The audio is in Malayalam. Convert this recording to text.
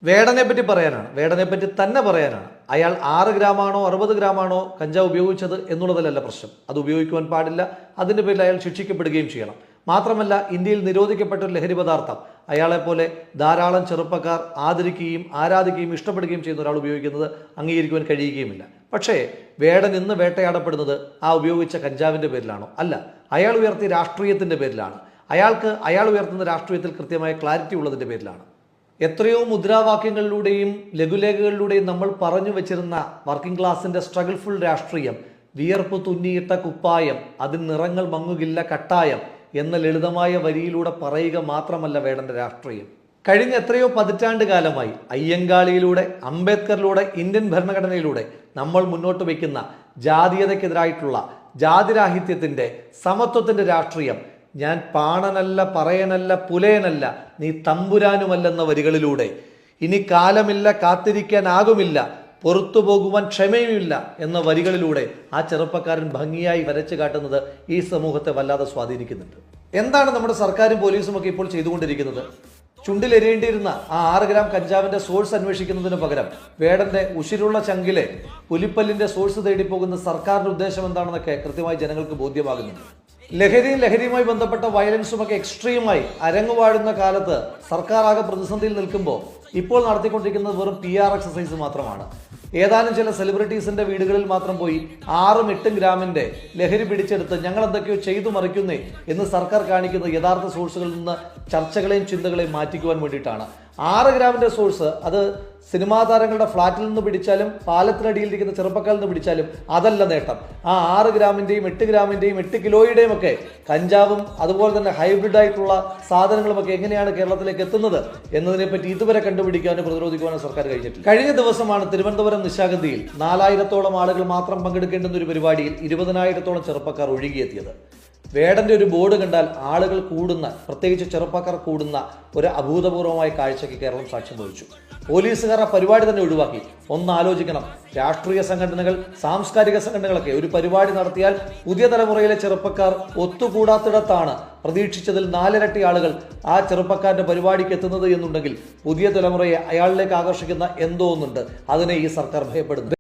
വേടനെ പറ്റി പറയാനാണ്, വേടനെ പറ്റി തന്നെ പറയാനാണ്. അയാൾ 6 ഗ്രാമാണോ 60 ഗ്രാമാണോ കഞ്ചാവ് ഉപയോഗിച്ചത് എന്നുള്ളതിലല്ല പ്രശ്നം. അത് ഉപയോഗിക്കുവാൻ പാടില്ല. അതിൻ്റെ പേരിൽ അയാൾ ശിക്ഷിക്കപ്പെടുകയും ചെയ്യണം. മാത്രമല്ല, ഇന്ത്യയിൽ നിരോധിക്കപ്പെട്ട ഒരു ലഹരി പദാർത്ഥം അയാളെപ്പോലെ ധാരാളം ചെറുപ്പക്കാർ ആദരിക്കുകയും ആരാധിക്കുകയും ഇഷ്ടപ്പെടുകയും ചെയ്യുന്ന ഒരാൾ ഉപയോഗിക്കുന്നത് അംഗീകരിക്കുവാൻ കഴിയുകയുമില്ല. പക്ഷേ വേടൻ ഇന്ന് വേട്ടയാടപ്പെടുന്നത് ആ ഉപയോഗിച്ച കഞ്ചാവിൻ്റെ പേരിലാണോ? അല്ല, അയാൾ ഉയർത്തിയ രാഷ്ട്രീയത്തിൻ്റെ പേരിലാണ്. അയാൾ ഉയർത്തുന്ന രാഷ്ട്രീയത്തിൽ കൃത്യമായ ക്ലാരിറ്റി ഉള്ളതിൻ്റെ പേരിലാണ്. എത്രയോ മുദ്രാവാക്യങ്ങളിലൂടെയും ലഘുലേഖകളിലൂടെയും നമ്മൾ പറഞ്ഞു വെച്ചിരുന്ന വർക്കിംഗ് ക്ലാസിന്റെ സ്ട്രഗിൾഫുൾ രാഷ്ട്രീയം, വിയർപ്പ് തുന്നിയിട്ട കുപ്പായം, അതിന് നിറങ്ങൾ മങ്ങുകില്ല കട്ടായം എന്ന ലളിതമായ വരിയിലൂടെ പറയുക മാത്രമല്ല വേടന്റെ രാഷ്ട്രീയം. കഴിഞ്ഞ എത്രയോ പതിറ്റാണ്ട് കാലമായി അയ്യങ്കാളിയിലൂടെ, അംബേദ്കറിലൂടെ, ഇന്ത്യൻ ഭരണഘടനയിലൂടെ നമ്മൾ മുന്നോട്ട് വയ്ക്കുന്ന ജാതീയതയ്ക്കെതിരായിട്ടുള്ള ജാതിരാഹിത്യത്തിന്റെ, സമത്വത്തിന്റെ രാഷ്ട്രീയം, ഞാൻ പാണനല്ല, പറയനല്ല, പുലയനല്ല, നീ തമ്പുരാനുമല്ലെന്ന വരികളിലൂടെ, ഇനി കാലമില്ല, കാത്തിരിക്കാനാകുമില്ല, പുറത്തു പോകുവാൻ ക്ഷമയുമില്ല എന്ന വരികളിലൂടെ ആ ചെറുപ്പക്കാരൻ ഭംഗിയായി വരച്ചു കാട്ടുന്നത് ഈ സമൂഹത്തെ വല്ലാതെ സ്വാധീനിക്കുന്നുണ്ട്. എന്താണ് നമ്മുടെ സർക്കാരും പോലീസും ഒക്കെ ഇപ്പോൾ ചെയ്തുകൊണ്ടിരിക്കുന്നത്? ചുണ്ടിലെരിയേണ്ടിയിരുന്ന ആ 6 ഗ്രാം കഞ്ചാവിന്റെ സോഴ്സ് അന്വേഷിക്കുന്നതിന് പകരം വേടന്റെ ഉശിരുള്ള ചങ്കിലെ പുലിപ്പല്ലിന്റെ സോഴ്സ് തേടിപ്പോകുന്ന സർക്കാരിന്റെ ഉദ്ദേശം എന്താണെന്നൊക്കെ കൃത്യമായി ജനങ്ങൾക്ക് ബോധ്യമാകുന്നുണ്ട്. ലഹരിയുമായി ബന്ധപ്പെട്ട വയലൻസും ഒക്കെ എക്സ്ട്രീമായി അരങ്ങുവാഴുന്ന കാലത്ത് സർക്കാർ ആകെ പ്രതിസന്ധിയിൽ നിൽക്കുമ്പോൾ ഇപ്പോൾ നടത്തിക്കൊണ്ടിരിക്കുന്നത് വെറും PR എക്സസൈസ് മാത്രമാണ്. ഏതാനും ചില സെലിബ്രിറ്റീസിന്റെ വീടുകളിൽ മാത്രം പോയി 6ഉം 8ഉം ഗ്രാമിന്റെ ലഹരി പിടിച്ചെടുത്ത് ഞങ്ങൾ എന്തൊക്കെയോ ചെയ്തു മറിക്കുന്നേ എന്ന് സർക്കാർ കാണിക്കുന്ന യഥാർത്ഥ സോഴ്സുകളിൽ നിന്ന് ചർച്ചകളെയും ചിന്തകളെയും മാറ്റിക്കുവാൻ വേണ്ടിയിട്ടാണ്. 6 ഗ്രാമിന്റെ സോഴ്സ് അത് സിനിമാ താരങ്ങളുടെ ഫ്ളാറ്റിൽ നിന്ന് പിടിച്ചാലും പാലത്തിനടിയിലിരിക്കുന്ന ചെറുപ്പക്കാരിൽ നിന്ന് പിടിച്ചാലും അതല്ല നേട്ടം. ആ 6 ഗ്രാമിന്റെയും 8 ഗ്രാമിന്റെയും 8 കിലോയുടെയും ഒക്കെ കഞ്ചാവും അതുപോലെ തന്നെ ഹൈബ്രിഡ് ആയിട്ടുള്ള സാധനങ്ങളുമൊക്കെ എങ്ങനെയാണ് കേരളത്തിലേക്ക് എത്തുന്നത് എന്നതിനെപ്പറ്റി ഇതുവരെ കണ്ടുപിടിക്കാനോ പ്രതിരോധിക്കുവാനോ സർക്കാർ കഴിഞ്ഞിട്ടില്ല. കഴിഞ്ഞ ദിവസമാണ് തിരുവനന്തപുരം നിശാഗന്ധിയിൽ 4000-ഓളം ആളുകൾ മാത്രം പങ്കെടുക്കേണ്ടുന്ന ഒരു പരിപാടിയിൽ 20,000-ഓളം ചെറുപ്പക്കാർ ഒഴുകിയെത്തിയത്. വേടന്റെ ഒരു ബോർഡ് കണ്ടാൽ ആളുകൾ കൂടുന്ന, പ്രത്യേകിച്ച് ചെറുപ്പക്കാർ കൂടുന്ന ഒരു അഭൂതപൂർവമായ കാഴ്ചയ്ക്ക് കേരളം സാക്ഷ്യം വഹിച്ചു. പോലീസുകാർ ആ പരിപാടി തന്നെ ഒഴിവാക്കി. ഒന്ന് ആലോചിക്കണം, രാഷ്ട്രീയ സംഘടനകൾ, സാംസ്കാരിക സംഘടനകളൊക്കെ ഒരു പരിപാടി നടത്തിയാൽ പുതിയ തലമുറയിലെ ചെറുപ്പക്കാർ ഒത്തുകൂടാത്തിടത്താണ് പ്രതീക്ഷിച്ചതിൽ 4 ഇരട്ടി ആളുകൾ ആ ചെറുപ്പക്കാരന്റെ പരിപാടിക്ക് എത്തുന്നത് എന്നുണ്ടെങ്കിൽ പുതിയ തലമുറയെ അയാളിലേക്ക് ആകർഷിക്കുന്ന എന്തോ ഒന്നുണ്ട്. അതിനെ ഈ സർക്കാർ ഭയപ്പെടുന്നു.